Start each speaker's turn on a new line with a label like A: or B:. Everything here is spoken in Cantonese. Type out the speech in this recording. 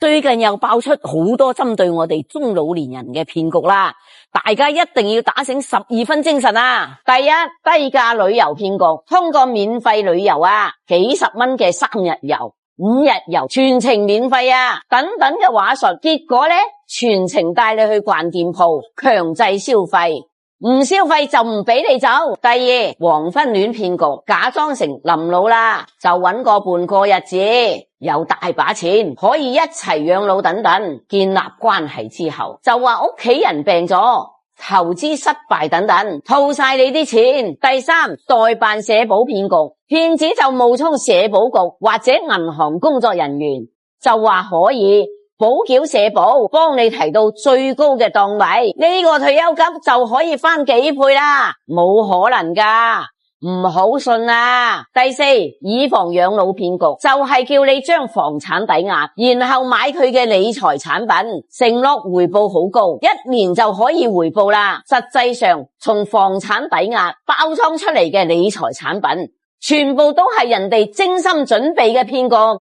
A: 最近又爆出好多針對我哋中老年人嘅騙局啦，大家一定要打醒12分精神啊！第一，低價旅遊騙局，通過免費旅遊啊，幾十蚊嘅3日遊、5日遊，全程免費啊，等等嘅話術，結果呢，全程帶你去逛店鋪，強制消費。唔消費就唔俾你走。第二，黃昏戀騙局，假裝成臨老啦，就搵個伴過日子，有大把錢可以一齊養老等等，建立關係之後就話屋企人病咗，投資失敗等等，套晒你啲錢。第三，代辦社保騙局，騙子就冒充社保局或者銀行工作人員，就話可以補繳社保，幫你提到最高嘅檔位，呢個退休金就可以翻幾倍啦，冇可能噶，唔好信啊。第四，以房養老騙局，就係叫你將房產抵押，然後買佢嘅理財產品，承諾回報好高，1年就可以回報啦。實際上，從房產抵押包裝出嚟嘅理財產品，全部都係人哋精心準備嘅騙局。